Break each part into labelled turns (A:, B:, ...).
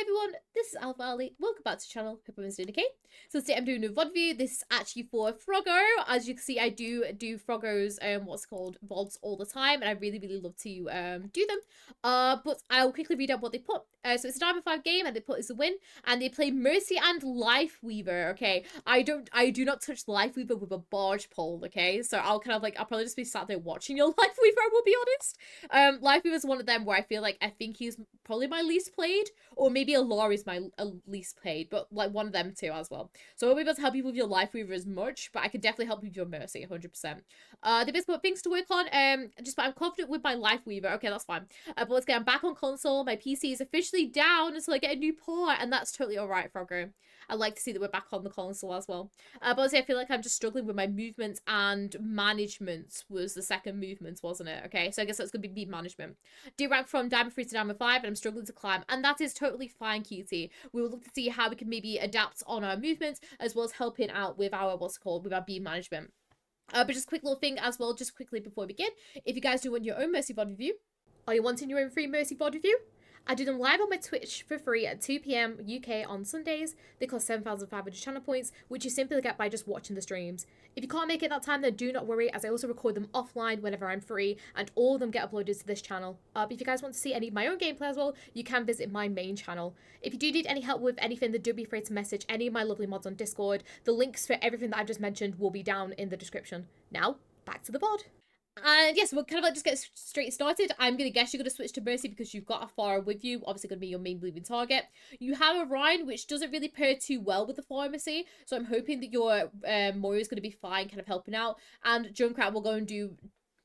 A: everyone, this is Alpha Ali. Welcome back to the channel. Hope everyone's doing okay. So today I'm doing a VOD review. This is actually for Froggo. As you can see, I do Froggo's what's called VODs all the time, and I really love to do them. But I'll quickly read out what they put. So it's a Diamond 5 game, and they put it's a win, and they play Mercy and Lifeweaver. Okay, I do not touch Lifeweaver with a barge pole. Okay, so I'll probably just be sat there watching your Lifeweaver. I will be honest. Lifeweaver is one of them where I think he's probably my least played, or maybe Alara is my least played, but like one of them two as well. So I won't be able to help you with your Lifeweaver as much, but I could definitely help you with your Mercy 100%. They basically put things to work on. But I'm confident with my Lifeweaver. Okay, that's fine. But let's get. I'm back on console. My PC is officially down until I get a new port, and that's totally alright, Froggo. I like to see that we're back on the console as well. But honestly, I feel like I'm just struggling with my movements, and management was the second movement, wasn't it? Okay, so I guess that's going to be management. Do rank from Diamond 3 to Diamond 5, and I'm struggling to climb, and that is totally fine, cutie. We will look to see how we can maybe adapt on our movements, as well as helping out with our, with our beam management. But just a quick little thing as well, just quickly before we begin. If you guys do want your own Mercy VOD review, are you wanting your own free Mercy VOD review? I do them live on my Twitch for free at 2 PM UK on Sundays. They cost 7,500 channel points, which you simply get by just watching the streams. If you can't make it that time, then do not worry, as I also record them offline whenever I'm free, and all of them get uploaded to this channel. But if you guys want to see any of my own gameplay as well, you can visit my main channel. If you do need any help with anything, then don't be afraid to message any of my lovely mods on Discord. The links for everything that I've just mentioned will be down in the description. Now, back to the VOD. And yes, we'll kind of just get straight started. I'm going to guess you're going to switch to Mercy because you've got a Pharah with you. Obviously going to be your main bleeding target. You have a Rhine, which doesn't really pair too well with the pharmacy. So I'm hoping that your Moira is going to be fine, kind of helping out. And Junkrat will go and do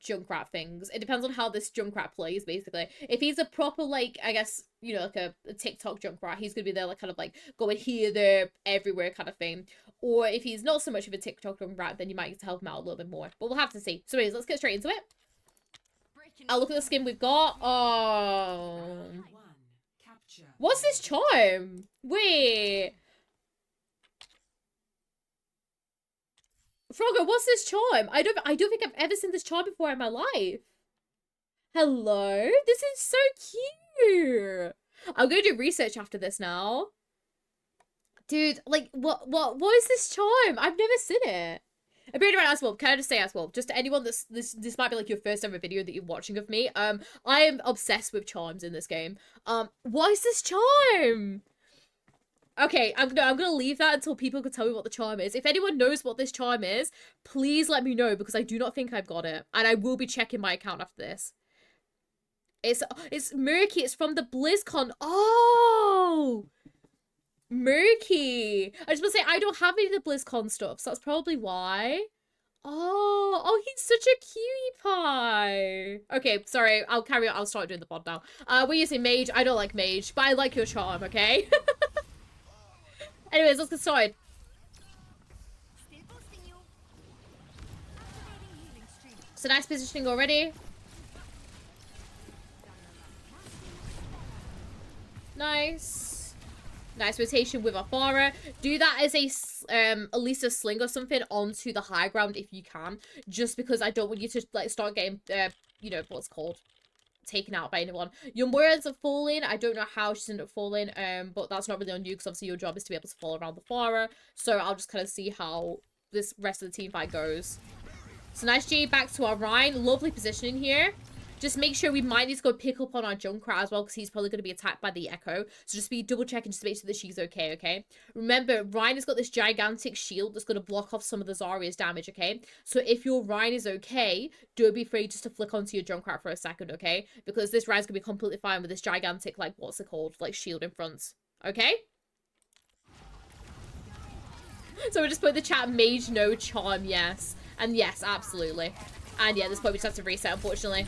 A: Junkrat things. It depends on how this Junkrat plays, basically. If he's a proper, like, I guess, you know, like a TikTok Junkrat, he's going to be there, like, kind of like going here, there, everywhere kind of thing. Or if he's not so much of a TikTok Junkrat, then you might get to help him out a little bit more. But we'll have to see. So anyways, let's get straight into it. I'll look at the skin we've got. Oh. What's this charm? Wait. Froggo, what's this charm? I don't think I've ever seen this charm before in my life. Hello? This is so cute. I'm going to do research after this now. Dude, like, what is this charm? I've never seen it. And bearing in mind as well, can I just say as well, just to anyone that's, this might be like your first ever video that you're watching of me, I am obsessed with charms in this game. What is this charm? Okay, I'm gonna leave that until people can tell me what the charm is. If anyone knows what this charm is, please let me know, because I do not think I've got it. And I will be checking my account after this. It's murky. It's from the BlizzCon. Oh! Murky. I just want to say, I don't have any of the BlizzCon stuff, so that's probably why. Oh, he's such a cutie pie. Okay, sorry, I'll carry on. I'll start doing the pod now. We're using Mage. I don't like Mage, but I like your charm, okay? Anyways, let's get started. So nice positioning already. Nice. Nice rotation with our Pharah. Do that as at least a sling or something onto the high ground if you can. Just because I don't want you to like start getting, you know, what's called, taken out by anyone. Your Moira ends up falling. I don't know how she's ended up falling, but that's not really on you because obviously your job is to be able to fall around the Pharah. So I'll just kind of see how this rest of the team fight goes. So nice G back to our Rhine. Lovely positioning here. Just make sure we might need to go pick up on our Junkrat as well, because he's probably going to be attacked by the Echo. So just be double checking just to make sure that she's okay, okay? Remember, Rhine has got this gigantic shield that's going to block off some of the Zarya's damage, okay? So if your Rhine is okay, don't be afraid just to flick onto your Junkrat for a second, okay? Because this Rhine's going to be completely fine with this gigantic, like, what's it called? Like, shield in front, okay? So we just put in the chat, Mage no, charm yes. And yes, absolutely. And yeah, this point we just have to reset, unfortunately.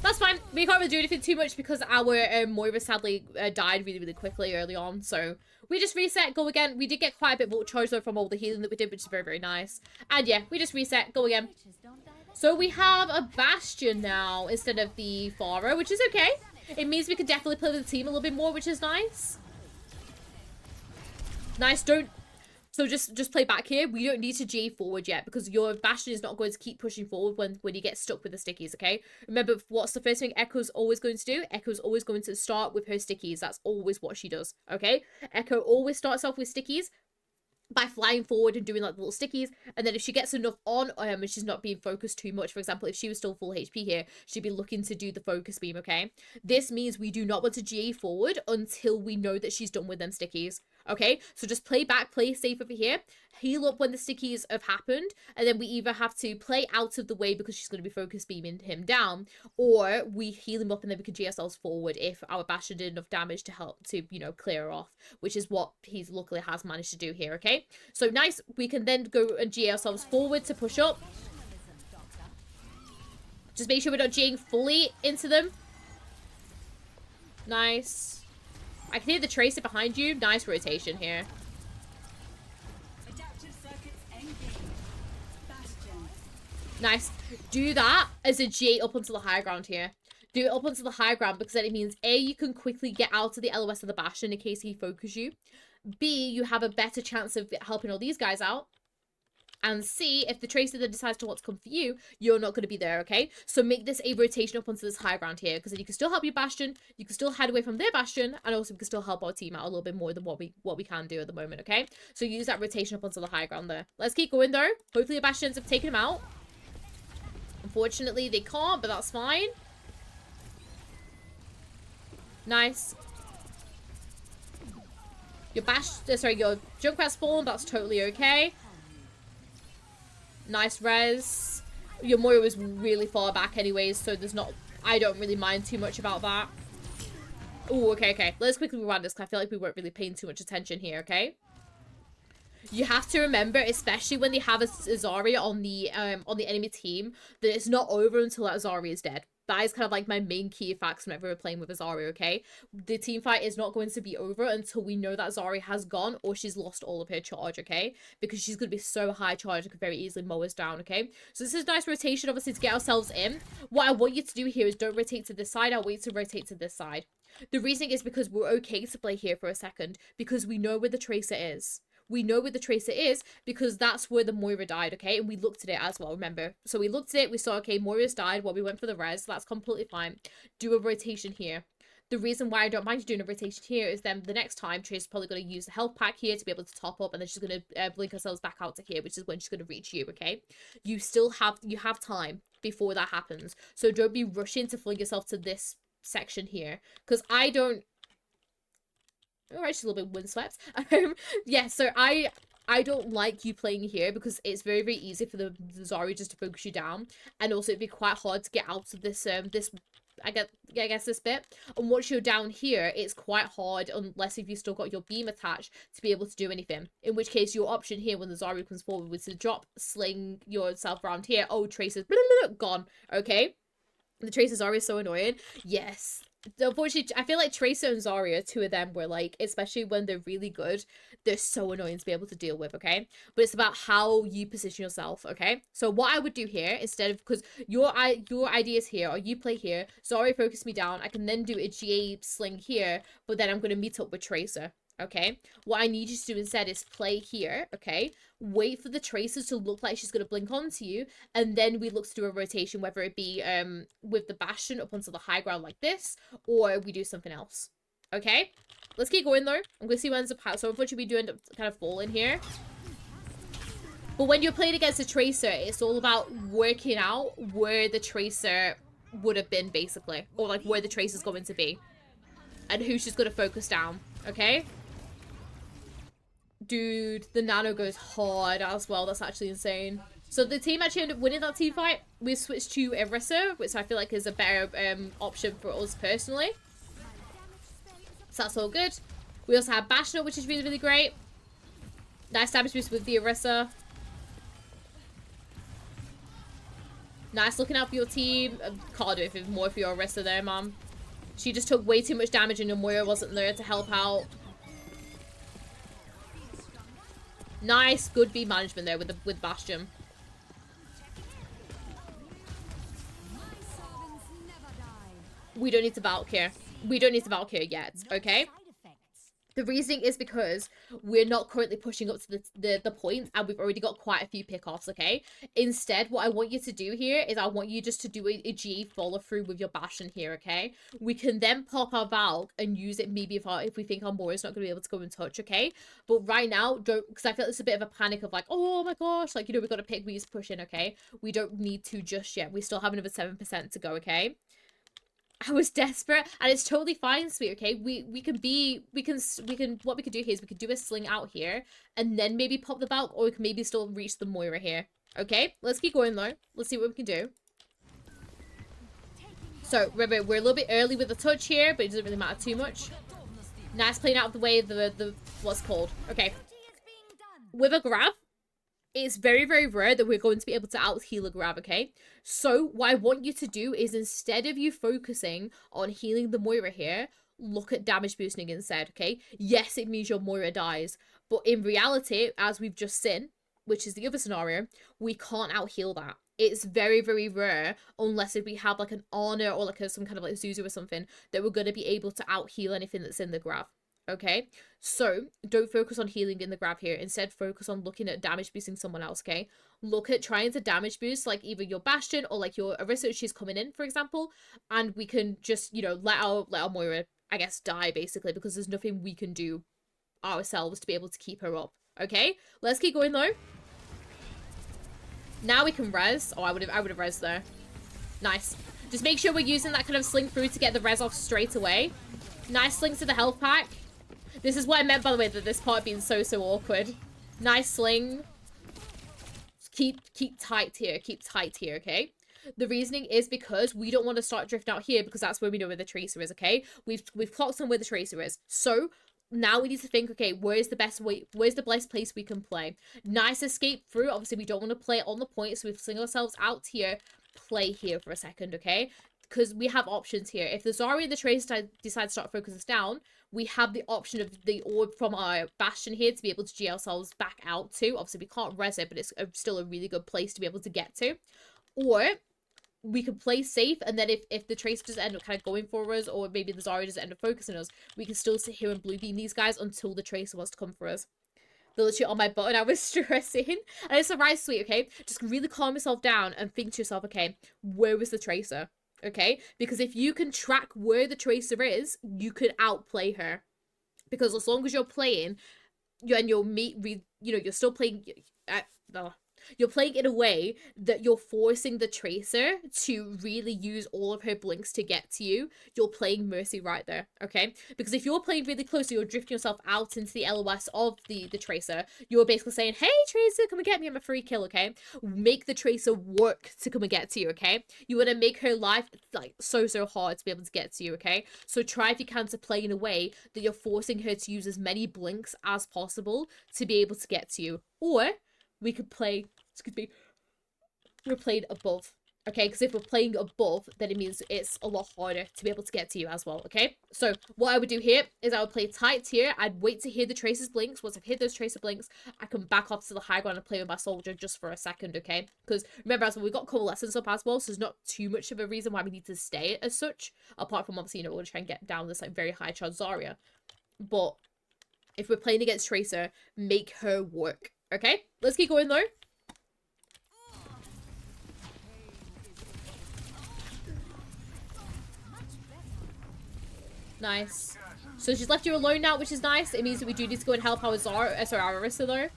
A: That's fine. We can't really do anything too much because our Moira sadly died really quickly early on. So we just reset, go again. We did get quite a bit more charge though from all the healing that we did, which is very nice. And yeah, we just reset, go again. So we have a Bastion now instead of the Pharah, which is okay. It means we can definitely play with the team a little bit more, which is nice. Nice, don't So just play back here. We don't need to G forward yet because your Bastion is not going to keep pushing forward when you get stuck with the stickies, okay? Remember, what's the first thing Echo's always going to do? Echo's always going to start with her stickies. That's always what she does, okay? Echo always starts off with stickies by flying forward and doing like the little stickies, and then if she gets enough on and she's not being focused too much, for example, if she was still full HP here, she'd be looking to do the focus beam, okay? This means we do not want to GA forward until we know that she's done with them stickies, okay? So just play back, play safe over here, heal up when the stickies have happened, and then we either have to play out of the way because she's going to be focus beaming him down, or we heal him up and then we can G ourselves forward if our Bastion did enough damage to help to, you know, clear her off, which is what he's luckily has managed to do here, okay? So nice, we can then go and G ourselves forward to push up. Just make sure we're not G'ing fully into them. Nice. I can hear the Tracer behind you. Nice rotation here. Nice. Do that as a G up onto the high ground here. Do it up onto the high ground because then it means A, you can quickly get out of the LOS of the Bastion in case he focuses you. B, you have a better chance of helping all these guys out. And C, if the Tracer then decides to want to come for you, you're not going to be there, okay? So make this a rotation up onto this high ground here, because then you can still help your Bastion, you can still hide away from their Bastion, and also we can still help our team out a little bit more than what we can do at the moment, okay? So use that rotation up onto the high ground there. Let's keep going, though. Hopefully your Bastions have taken him out. Unfortunately, they can't, but that's fine. Nice. Your your Junkrat's fallen, that's totally okay. Nice res. Your Moira was really far back anyways, so there's not... I don't really mind too much about that. Oh, okay. Let's quickly rewind this because I feel like we weren't really paying too much attention here, okay? You have to remember, especially when they have a Zarya on the enemy team, that it's not over until that Zarya is dead. That is kind of like my main key facts whenever we're playing with a Zarya, okay? The team fight is not going to be over until we know that Zarya has gone or she's lost all of her charge, okay? Because she's going to be so high charge, it could very easily mow us down, okay? So this is nice rotation, obviously, to get ourselves in. What I want you to do here is don't rotate to this side. I want you to rotate to this side. The reason is because we're okay to play here for a second because we know where the Tracer is. We know where the Tracer is because that's where the Moira died, okay? And we looked at it as well, remember? So we looked at it, we saw, okay, Moira's died while we went for the res. So that's completely fine. Do a rotation here. The reason why I don't mind you doing a rotation here is then the next time Tracer's probably going to use the health pack here to be able to top up, and then she's going to blink ourselves back out to here, which is when she's going to reach you, okay? You have time before that happens. So don't be rushing to fling yourself to this section here because I don't... Alright, she's a little bit windswept. Yeah, so I don't like you playing here because it's very, very easy for the Zarya just to focus you down. And also it'd be quite hard to get out of this, I guess this bit. And once you're down here, it's quite hard unless if you still got your beam attached to be able to do anything. In which case, your option here when the Zarya comes forward was to drop, sling yourself around here. Oh, Tracer's gone, okay? The Tracer Zarya is so annoying. Yes. Unfortunately, I feel like Tracer and Zarya, two of them were like, especially when they're really good, they're so annoying to be able to deal with, okay? But it's about how you position yourself, okay? So what I would do here, instead of, because your ideas here, or you play here, Zarya focus me down, I can then do a GA sling here, but then I'm going to meet up with Tracer, okay? What I need you to do instead is play here, okay? Wait for the Tracer to look like she's going to blink onto you, and then we look to do a rotation, whether it be with the Bastion up onto the high ground like this, or we do something else, okay? Let's keep going, though. I'm going to see what ends up happening. So unfortunately, we do end up kind of falling here. But when you're playing against a Tracer, it's all about working out where the Tracer would have been, basically, or like where the Tracer's going to be, and who she's going to focus down, okay? Dude, the Nano goes hard as well. That's actually insane. So the team actually ended up winning that team fight. We switched to Orisa, which I feel like is a better option for us personally. So that's all good. We also have Bastion, which is really, really great. Nice damage boost with the Orisa. Nice looking out for your team. Can't do anything more for your Orisa there, man. She just took way too much damage and your Moira wasn't there to help out. Nice, good beam management there with Bastion. We don't need to Valk here. We don't need to Valk here yet, okay? The reasoning is because we're not currently pushing up to the point, and we've already got quite a few pickoffs, okay? Instead, what I want you to do here is I want you just to do a G follow through with your Bastion here, okay? We can then pop our Valk and use it maybe if we think our Moira's not going to be able to go and touch, okay? But right now, don't, because I feel it's a bit of a panic of like, oh my gosh, like, you know, we've got to pick, we just push in, okay? We don't need to just yet. We still have another 7% to go, okay? I was desperate, and it's totally fine, sweet, okay? We can what we could do here is we could do a sling out here, and then maybe pop the Valk, or we can maybe still reach the Moira here. Okay, let's keep going though. Let's see what we can do. So, remember, we're a little bit early with the touch here, but it doesn't really matter too much. Nice playing out of the way the what's called. Okay. With a grab, it's very, very rare that we're going to be able to out-heal a grab, okay? So, what I want you to do is instead of you focusing on healing the Moira here, look at damage boosting instead, okay? Yes, it means your Moira dies, but in reality, as we've just seen, which is the other scenario, we can't out-heal that. It's very, very rare, unless if we have like an Honor or like some kind of like Zuzu or something, that we're going to be able to out-heal anything that's in the grab. Okay, so don't focus on healing in the grab here. Instead, focus on looking at damage boosting someone else, okay? Look at trying to damage boost like either your Bastion or like your Orisa if she's coming in, for example. And we can just, you know, let our Moira, I guess, die basically, because there's nothing we can do ourselves to be able to keep her up. Okay, let's keep going though. Now we can res. Oh, I would have res there. Nice. Just make sure we're using that kind of sling through to get the res off straight away. Nice sling to the health pack. This is what I meant, by the way, that this part being so awkward. Nice sling. Keep tight here. Keep tight here, okay? The reasoning is because we don't want to start drifting out here, because that's where we know where the Tracer is, okay? We've clocked on where the Tracer is. So now we need to think, okay, where's the best place we can play? Nice escape through. Obviously, we don't want to play on the point, so we've sling ourselves out here. Play here for a second, okay? Because we have options here. If the Zarya and the Tracer decide to start focusing us down, we have the option of the orb from our Bastion here to be able to G ourselves back out to. Obviously, we can't res it, but it's still a really good place to be able to get to. Or we can play safe, and then if the Tracer doesn't end up kind of going for us, or maybe the Zarya doesn't end up focusing us, we can still sit here and blue beam these guys until the Tracer wants to come for us. They're literally on my button. I was stressing. And it's alright, sweet, okay? Just really calm yourself down and think to yourself, okay, where was the Tracer? Okay? Because if you can track where the Tracer is, you could outplay her. Because as long as you're playing, you're still playing... You're playing in a way that you're forcing the Tracer to really use all of her blinks to get to you. You're playing Mercy right there, okay? Because if you're playing really close, you're drifting yourself out into the LOS of the Tracer. You're basically saying, hey, Tracer, come and get me. I'm a free kill, okay? Make the Tracer work to come and get to you, okay? You want to make her life, like, so hard to be able to get to you, okay? So try if you can to play in a way that you're forcing her to use as many blinks as possible to be able to get to you. Or we could play, excuse me, we're playing above, okay? Because if we're playing above, then it means it's a lot harder to be able to get to you as well, okay? So what I would do here is I would play tight here. I'd wait to hear the Tracer's blinks. Once I've hit those Tracer blinks, I can back off to the high ground and play with my soldier just for a second, okay? Because remember, as well, we've got Coalescence up as well, so there's not too much of a reason why we need to stay as such, apart from obviously, you know, we're going to try and get down this like very high charge Zarya. But if we're playing against Tracer, make her work. Okay, let's keep going though. Nice. So she's left you alone now, which is nice. It means that we do need to go and help our our Orisa though,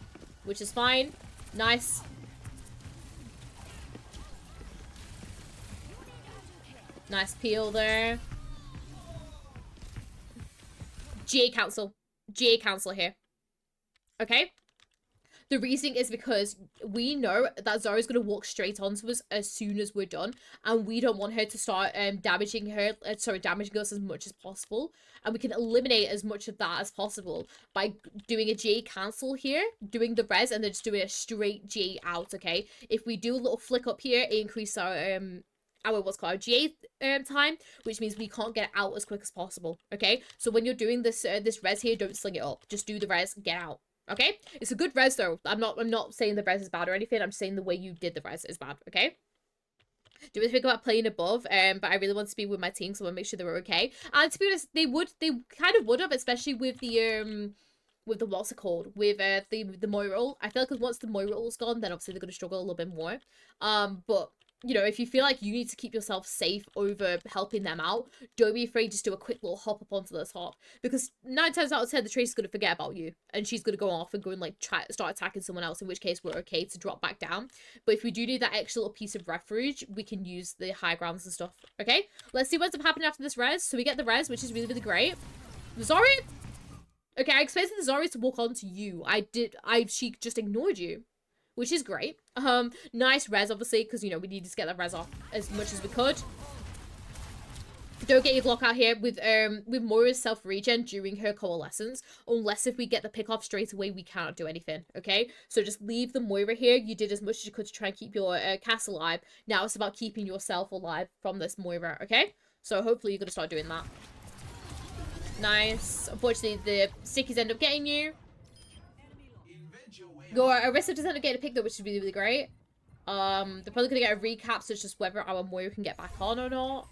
A: which is fine. Nice. Nice peel there. GA Council. GA Council here. Okay? The reasoning is because we know that Zara's going to walk straight onto us as soon as we're done, and we don't want her to start damaging us as much as possible, and we can eliminate as much of that as possible by doing a J cancel here, doing the res, and then just doing a straight J out, okay? If we do a little flick up here, it increases our what's called our GA time, which means we can't get out as quick as possible, okay? So when you're doing this this res here, don't sling it up. Just do the res, get out. Okay, it's a good res though. I'm not saying the res is bad or anything. I'm saying the way you did the res is bad. Okay, Do we think about playing above? But I really want to be with my team, so I want to make sure they were okay. And to be honest, they kind of would have, especially with the what's it called, with the Moira. I feel like once the Moira's gone, then obviously they're gonna struggle a little bit more. But you know, if you feel like you need to keep yourself safe over helping them out, don't be afraid. Just do a quick little hop up onto the top, because 9 times out of 10 the Tracer's gonna forget about you and she's gonna go off and go and like start attacking someone else. In which case we're okay to drop back down. But if we do need that extra little piece of refuge, we can use the high grounds and stuff. Okay, let's see what's happening after this res. So we get the res, which is really, really great. Zori. Okay, I expected the Zori to walk on to you. She just ignored you, which is great. Nice res, obviously, because, you know, we need to get that res off as much as we could. Don't get your Glock out here with Moira's self-regen during her coalescence, unless if we get the pick off straight away, we cannot do anything, okay? So just leave the Moira here. You did as much as you could to try and keep your cast alive. Now it's about keeping yourself alive from this Moira, okay? So hopefully you're going to start doing that. Nice. Unfortunately, the stickies end up getting you. Your Arista does end up getting a pick though, which is really, really great. They're probably going to get a recap, so it's just whether our Moira can get back on or not.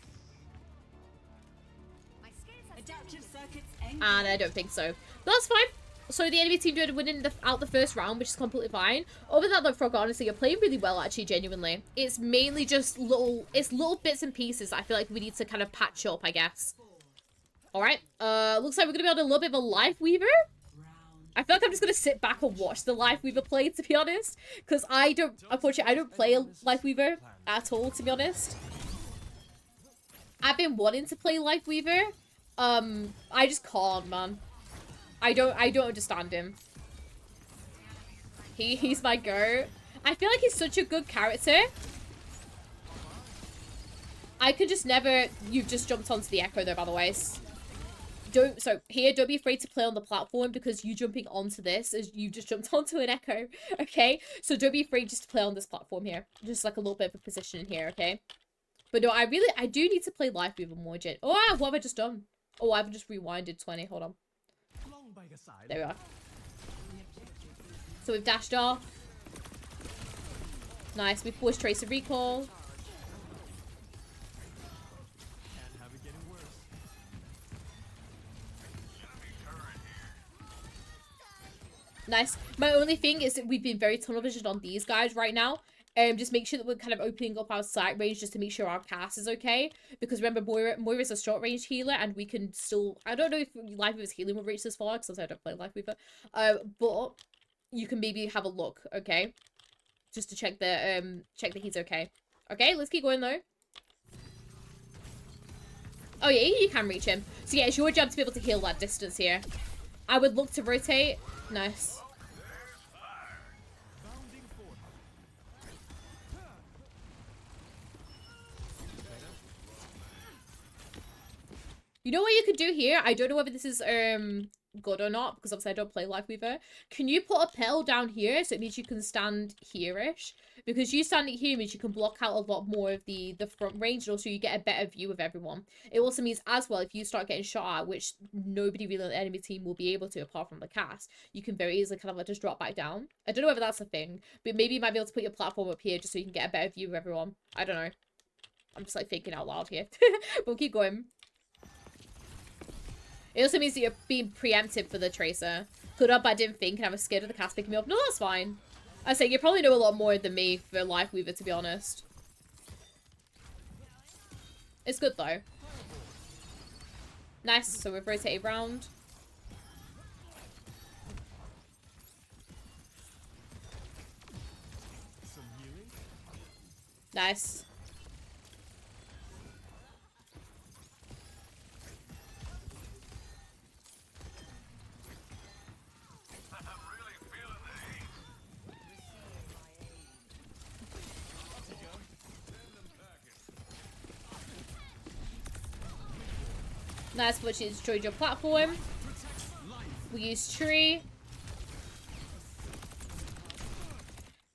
A: And I don't think so. That's fine. So the enemy team did winning out the first round, which is completely fine. Other than that, though, Frog, honestly, you're playing really well, actually, genuinely. It's mainly just little bits and pieces I feel like we need to kind of patch up, I guess. Alright, looks like we're gonna be on a little bit of a Life Weaver. I feel like I'm just gonna sit back and watch the Life Weaver play, to be honest. Because unfortunately, I don't play a Life Weaver at all, to be honest. I've been wanting to play Life Weaver. I just can't, man. I don't understand him. He's my goat. I feel like he's such a good character. I could just never... You've just jumped onto the Echo, though, by the way. Don't be afraid to play on the platform, because you jumping onto this is you just jumped onto an Echo, okay? So don't be afraid just to play on this platform here. Just like a little bit of a position here, okay? But no, I do need to play Life Weaver more, Jen. Oh, what have I just done? Oh, I've just rewinded 20. Hold on. There we are. So we've dashed off. Nice. We've forced Tracer recall. Nice. My only thing is that we've been very tunnel visioned on these guys right now. Just make sure that we're kind of opening up our sight range just to make sure our cast is okay. Because remember, Moira's a short range healer, and we can still... I don't know if Life Weaver's healing will reach this far, because I don't play Life Weaver. But you can maybe have a look, okay? Just to check that he's okay. Okay, let's keep going though. Oh yeah, you can reach him. So yeah, it's your job to be able to heal that distance here. I would look to rotate. Nice. You know what you could do here? I don't know whether this is good or not, because obviously I don't play Life Weaver. Can you put a pearl down here, so it means you can stand here-ish? Because you standing here means you can block out a lot more of the front range, and also you get a better view of everyone. It also means as well, if you start getting shot at, which nobody really on the enemy team will be able to apart from the cast, you can very easily kind of like just drop back down. I don't know whether that's a thing, but maybe you might be able to put your platform up here just so you can get a better view of everyone. I don't know. I'm just like thinking out loud here. But we'll keep going. It also means that you're being preemptive for the Tracer. Could up, I didn't think, and I was scared of the cast picking me up. No, that's fine. I say, you probably know a lot more than me for Life Weaver, to be honest. It's good, though. Nice, so we've rotated round. Nice. Nice, but she destroyed your platform. We use tree.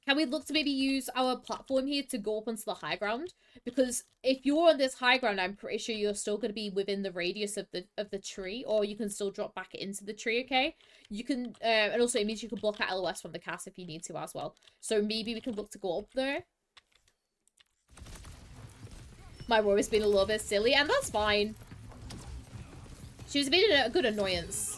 A: Can we look to maybe use our platform here to go up onto the high ground? Because if you're on this high ground, I'm pretty sure you're still going to be within the radius of the tree, or you can still drop back into the tree, okay? You can, and also it means you can block out LOS from the cast if you need to as well. So maybe we can look to go up there. My Rory's been a little bit silly, and that's fine. She's been a good annoyance.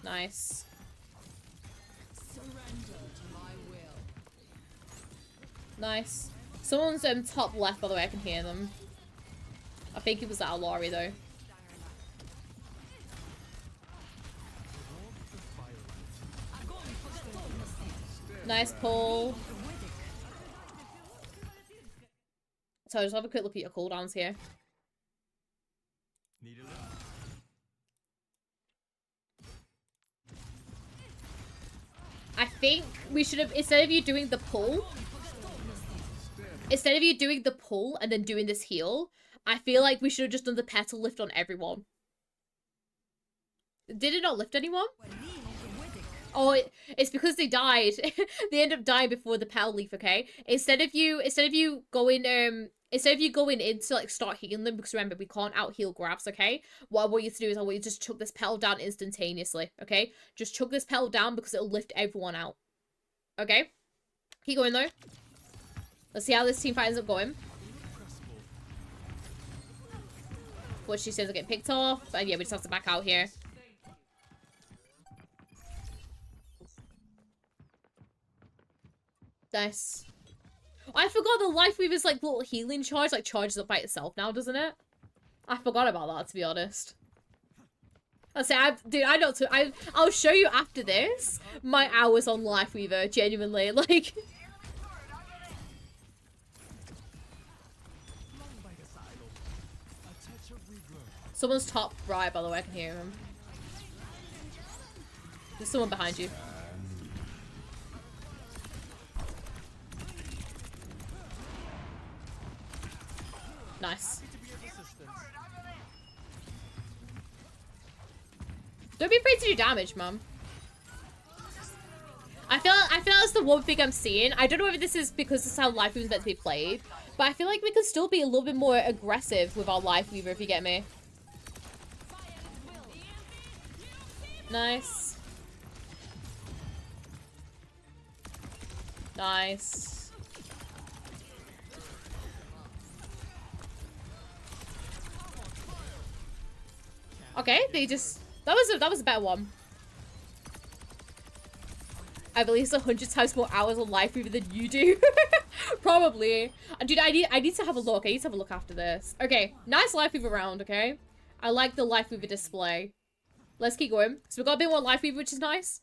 A: Nice. Nice. Someone's top left, by the way. I can hear them. I think it was that Lori though. Nice pull. So just have a quick look at your cooldowns here. I think we should have, instead of you doing the pull and then doing this heal, I feel like we should have just done the petal lift on everyone. Did it not lift anyone? Oh, it's because they died. They end up dying before the petal leaf, okay? Instead of you going in to like start healing them, because remember we can't out heal grabs, okay? What I want you to do is I want you to just chuck this petal down instantaneously, okay? Just chuck this petal down because it'll lift everyone out. Okay? Keep going though. Let's see how this team fight ends up going. What she says are getting picked off, and yeah, we just have to back out here. Nice. I forgot the Life Weaver's like little healing charge like charges up by itself now, doesn't it? I forgot about that, to be honest. I'll say, dude, I don't. I'll show you after this my hours on Life Weaver. Genuinely, like. Someone's top right, by the way. I can hear him. There's someone behind you. Nice. Don't be afraid to do damage, mum. I feel that's the one thing I'm seeing. I don't know if this is because this is how Life Weaver is meant to be played, but I feel like we could still be a little bit more aggressive with our Life Weaver, if you get me. Nice. Nice. Okay, they just that was a better one. I have at least 100 times more hours on Life Weaver than you do. Probably. Dude, I need to have a look. I need to have a look after this. Okay, nice Life Weaver round, okay? I like the Life Weaver display. Let's keep going. So we've got a bit more Life Weaver, which is nice.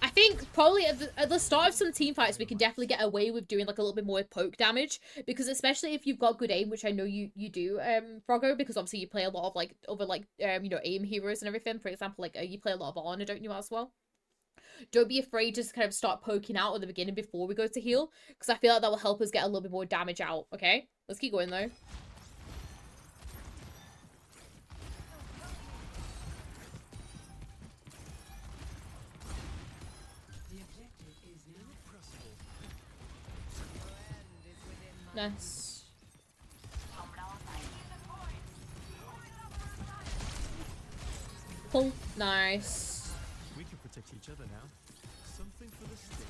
A: I think probably at the start of some team fights, we can definitely get away with doing like a little bit more poke damage, because especially if you've got good aim, which I know you do, Froggo, because obviously you play a lot of like other like you know, aim heroes and everything. For example, like you play a lot of Honor, don't you, as well? Don't be afraid to just kind of start poking out at the beginning before we go to heal, because I feel like that will help us get a little bit more damage out. Okay, let's keep going though. Nice. Pull. Nice.
B: We can protect each other now. Something for the stick.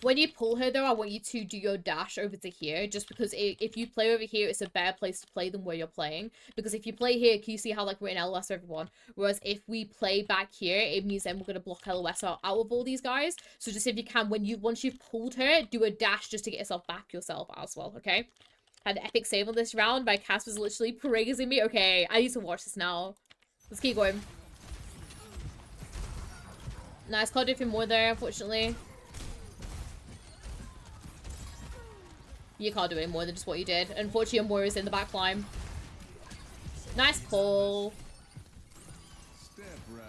A: When you pull her though, I want you to do your dash over to here, just because if you play over here, it's a better place to play than where you're playing. Because if you play here, can you see how like we're in LOS for everyone? Whereas if we play back here, it means then we're gonna block LOS out of all these guys. So just if you can, once you've pulled her, do a dash just to get yourself back yourself as well, okay? Had an epic save on this round. My cast was literally praising me. Okay, I need to watch this now. Let's keep going. Nice, can't do anything more there, unfortunately. You can't do any more than just what you did. Unfortunately, your Moira's in the back line. Nice pull.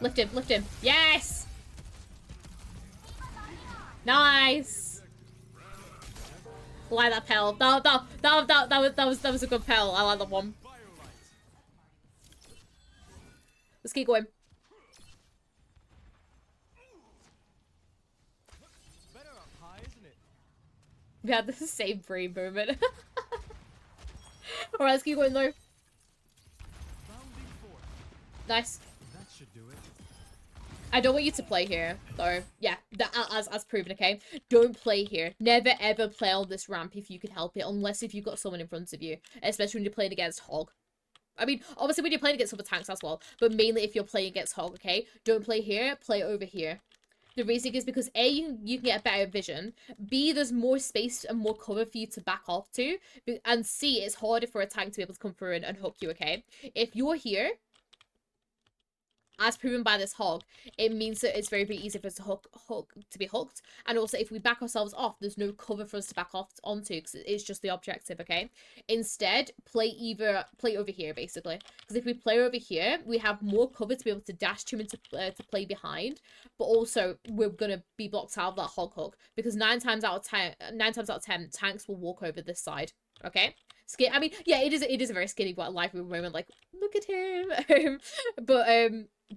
A: Lift him, lift him. Yes! Nice! I like that pell. That was a good pell. I like that one. Let's keep going. We had the same brain moment. Alright, let's keep going though.
B: Bounding forth.
A: Nice.
B: That should do it.
A: I don't want you to play here, though. Yeah, that as proven, okay? Don't play here. Never ever play on this ramp if you can help it, unless if you've got someone in front of you, especially when you're playing against Hog. I mean, obviously when you're playing against other tanks as well, but mainly if you're playing against Hog, okay? Don't play here, play over here. The reason is because A, you can get better vision, B, there's more space and more cover for you to back off to, and C, it's harder for a tank to be able to come through and hook you, okay? If you're here, as proven by this Hog, it means that it's very, very easy for us to be hooked. And also, if we back ourselves off, there's no cover for us to back off onto because it's just the objective, okay? Instead, play over here, basically. Because if we play over here, we have more cover to be able to dash to to play behind. But also, we're going to be blocked out of that Hog hook. Because 9 times out of 10, tanks will walk over this side, okay? I mean, yeah, it is a very skinny but lively moment, like, look at him.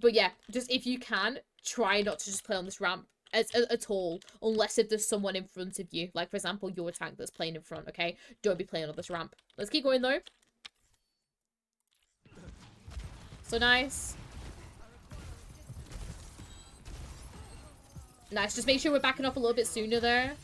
A: But yeah, just if you can, try not to just play on this ramp at all, unless if there's someone in front of you. Like, for example, your tank that's playing in front, okay? Don't be playing on this ramp. Let's keep going, though. So nice. Nice, just make sure we're backing off a little bit sooner there.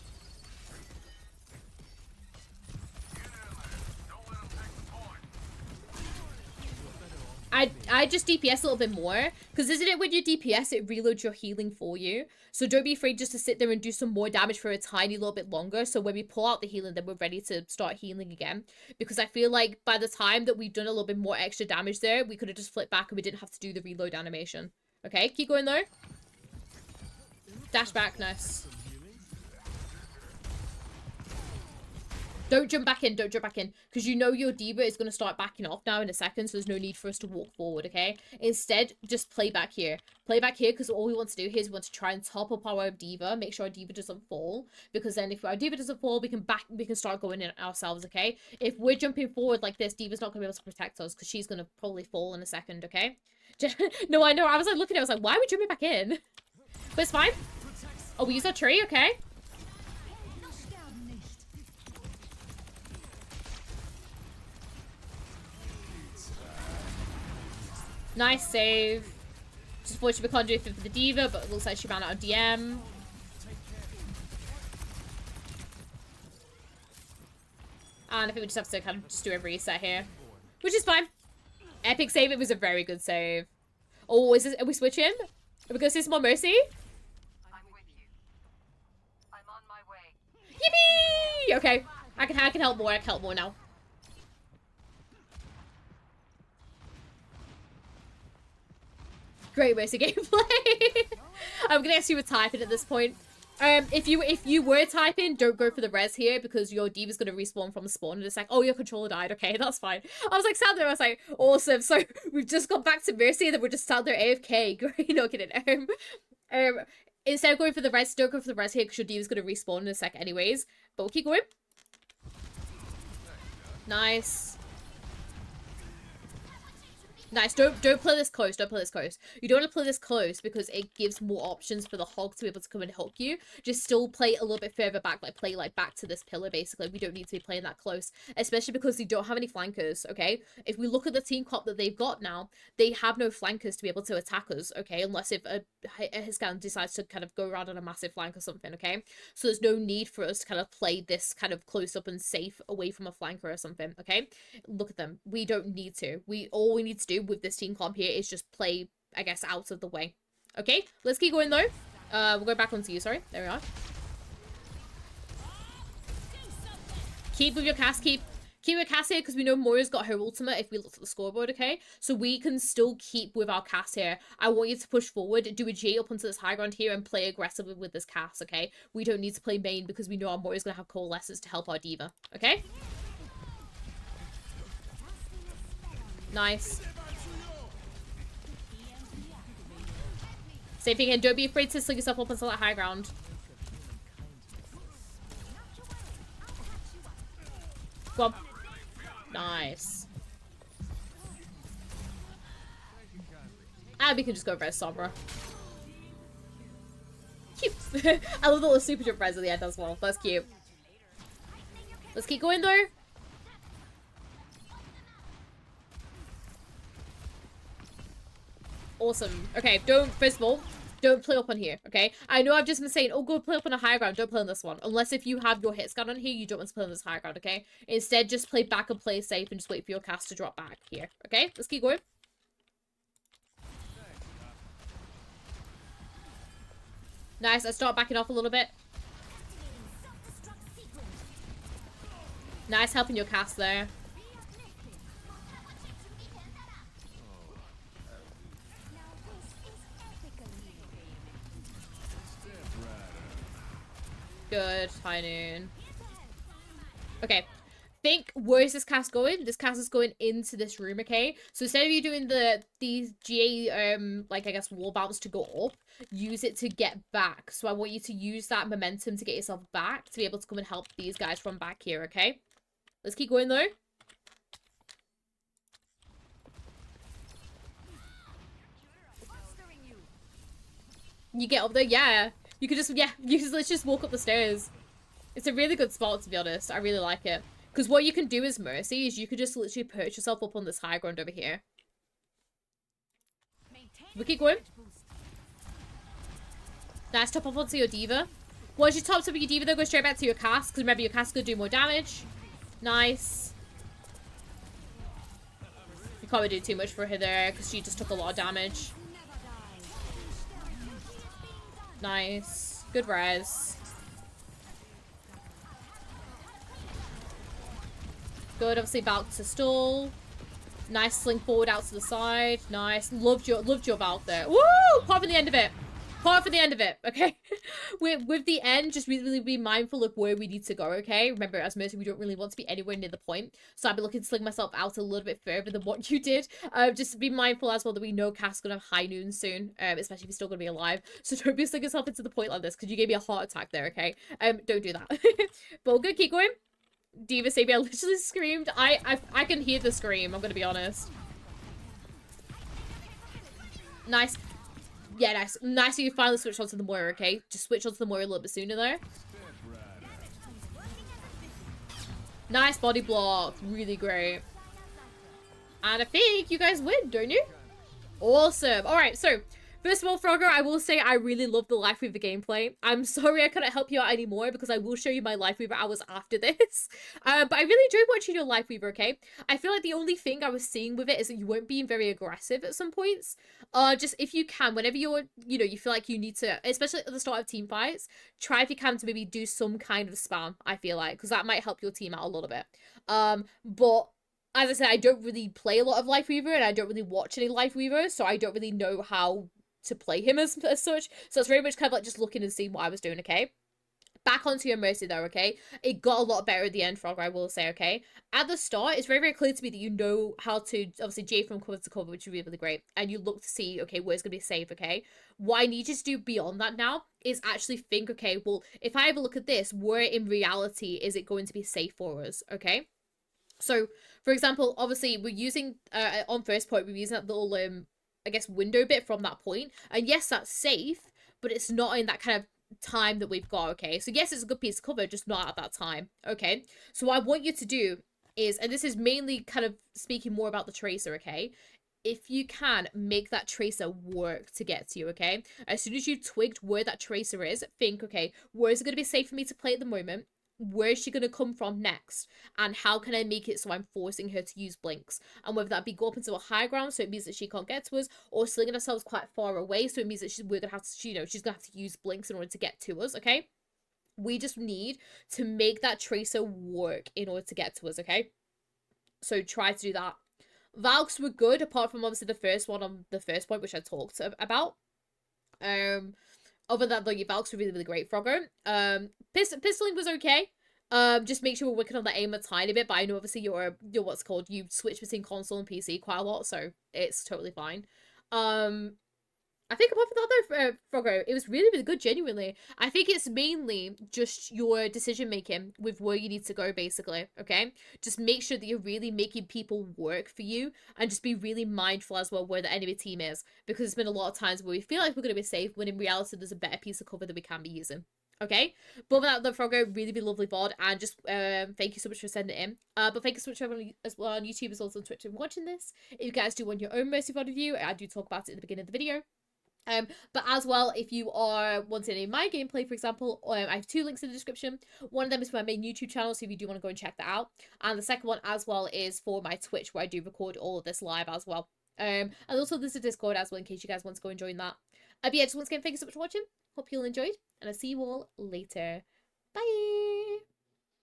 A: I just DPS a little bit more, because isn't it when you DPS, it reloads your healing for you? So don't be afraid just to sit there and do some more damage for a tiny little bit longer, so when we pull out the healing, then we're ready to start healing again. Because I feel like by the time that we've done a little bit more extra damage there, we could have just flipped back and we didn't have to do the reload animation. Okay, keep going though. Dash back, nice. Don't jump back in, because you know your D.Va is going to start backing off now in a second, so there's no need for us to walk forward, okay? Instead, just play back here. Play back here, because all we want to do here is we want to try and top up our D.Va, make sure our D.Va doesn't fall, because then if our D.Va doesn't fall, we can start going in ourselves, okay? If we're jumping forward like this, D.Va's not going to be able to protect us, because she's going to probably fall in a second, okay? No, I know, I was like looking at it, I was like, why are we jumping back in? But it's fine. Oh, we use our tree, okay? Nice save. Just unfortunately we can't do anything for the D.Va, but it looks like she ran out of DM. And I think we just have to kind of just do a reset here. Which is fine. Epic save, it was a very good save. Oh, are we switching? Are we gonna see some more Mercy?
C: I'm with you. I'm on my way.
A: Yippee! Okay. I can help more, now. Great Mercy gameplay. I'm gonna ask you a typing at this point. If you were typing, don't go for the res here because your D.Va's gonna respawn from spawn and it's like, oh, your controller died. Okay, that's fine. I was like, sat there, I was like, awesome. So we've just got back to Mercy and then we're just sat there AFK. Great, no kidding. Instead of going for the res, don't go for the res here because your D.Va's gonna respawn in a sec anyways. But we'll keep going. Nice. Nice. Don't play this close. Don't play this close. You don't want to play this close because it gives more options for the Hog to be able to come and hook you. Just still play a little bit further back, like play like back to this pillar basically. We don't need to be playing that close, especially because they don't have any flankers, okay? If we look at the team comp that they've got now, they have no flankers to be able to attack us, okay? Unless if a Hiscan decides to kind of go around on a massive flank or something, okay? So there's no need for us to kind of play this kind of close up and safe away from a flanker or something, okay? Look at them. We don't need to. All we need to do with this team comp here is just play, I guess, out of the way. Okay, let's keep going though. We'll go back onto you, sorry. There we are. Keep with your cast, keep your cast here because we know Moira's got her ultimate if we look at the scoreboard, okay? So we can still keep with our cast here. I want you to push forward, do a G up onto this high ground here and play aggressively with this cast, okay? We don't need to play main because we know our Moira's going to have coalescence to help our D.Va, okay? Nice. Same thing again, don't be afraid to sling yourself up onto that high ground. Go on. Nice. And we can just go res Sombra. Cute. I love the little super jump res at the end as well. That's cute. Let's keep going though. Awesome. Okay, first of all, don't play up on here, okay? I know I've just been saying, oh, go play up on a higher ground. Don't play on this one. Unless if you have your hit scan on here, you don't want to play on this higher ground, okay? Instead, just play back and play safe and just wait for your cast to drop back here, okay? Let's keep going. Nice, I start backing off a little bit. Nice helping your cast there. Good, high noon. Okay. Think, where is this cast going? This cast is going into this room, okay? So instead of you doing these GA like I guess wall bounce to go up, use it to get back. So I want you to use that momentum to get yourself back to be able to come and help these guys from back here, okay? Let's keep going though. You get up there, yeah. You could just, yeah, let's just walk up the stairs. It's a really good spot, to be honest. I really like it. Because what you can do as Mercy is you could just literally perch yourself up on this high ground over here. We keep going. Nice, top up onto your D.Va. Once you top up your D.Va, though, go straight back to your cast. Because remember, your cast could do more damage. Nice. You can't really do too much for her there because she just took a lot of damage. Nice. Good res. Good, obviously Valk to stall. Nice sling forward out to the side. Nice. Loved your Valk there. Woo! Part for the end of it. Part for the end of it, okay? with the end, just really be mindful of where we need to go, okay? Remember, as Mercy, we don't really want to be anywhere near the point. So I'd be looking to sling myself out a little bit further than what you did. Just be mindful as well that we know Cass gonna have high noon soon, especially if he's still gonna be alive. So don't be sling yourself into the point like this, because you gave me a heart attack there, okay? Don't do that. But we're good, keep going. D.Va Savior, I literally screamed. I can hear the scream, I'm gonna be honest. Nice. Yeah, nice. Nice that you finally switched onto the Moira, okay? Just switch onto the Moira a little bit sooner there. Nice body block. Really great. And I think you guys win, don't you? Awesome. Alright, so first of all, Frogger, I will say I really love the Life Weaver gameplay. I'm sorry I couldn't help you out anymore because I will show you my Life Weaver hours after this. But I really enjoyed watching your Life Weaver, okay? I feel like the only thing I was seeing with it is that you weren't being very aggressive at some points. Just if you can, whenever you're, you feel like you need to, especially at the start of team fights, try if you can to maybe do some kind of spam, I feel like, because that might help your team out a little bit. But as I said, I don't really play a lot of Life Weaver and I don't really watch any Life Weaver, so I don't really know how to play him as such. So it's very much kind of like just looking and seeing what I was doing, okay? Back onto your Mercy though, okay? It got a lot better at the end, Frogger, I will say, okay? At the start, it's very, very clear to me that you know how to, obviously, J from cover to cover, which is really, really great. And you look to see, okay, where's going to be safe, okay? What I need you to do beyond that now is actually think, okay, well, if I have a look at this, where in reality is it going to be safe for us, okay? So, for example, obviously, we're using, on first point, we're using that little, I guess, window bit from that point. And yes, that's safe, but it's not in that kind of time that we've got, okay? So yes, it's a good piece of cover, just not at that time, okay? So what I want you to do is, and this is mainly kind of speaking more about the Tracer, okay? If you can, make that Tracer work to get to you, okay? As soon as you twigged where that Tracer is, think, okay, where is it going to be safe for me to play at the moment? Where is she going to come from next? And how can I make it so I'm forcing her to use blinks? And whether that be go up into a high ground, so it means that she can't get to us, or slinging ourselves quite far away, so it means that we're going to have to, she's going to have to use blinks in order to get to us, okay? We just need to make that Tracer work in order to get to us, okay? So try to do that. Valks were good, apart from obviously the first one on the first point, which I talked about. Other than that, though, your Valks were really, really great, Froggo. Pistoling was okay. Just make sure we're working on the aim a tiny bit, but I know obviously you're what's called, you switch between console and PC quite a lot, so it's totally fine. I think apart from that though, Froggo, it was really, really good, genuinely. I think it's mainly just your decision making with where you need to go, basically, okay? Just make sure that you're really making people work for you, and just be really mindful as well where the enemy team is, because there's been a lot of times where we feel like we're going to be safe, when in reality there's a better piece of cover that we can be using. Okay, but without the Froggo, really be lovely VOD, and just thank you so much for sending it in. But thank you so much for everyone as well on YouTube as well as on Twitch and watching this. If you guys do want your own Mercy VOD review, I do talk about it at the beginning of the video. But as well, if you are wanting a my gameplay, for example, I have 2 links in the description. One of them is for my main YouTube channel, so if you do want to go and check that out, and the second one as well is for my Twitch, where I do record all of this live as well. And also there's a Discord as well in case you guys want to go and join that. But yeah, just once again, thank you so much for watching. Hope you all enjoyed, and I'll see you all later. Bye.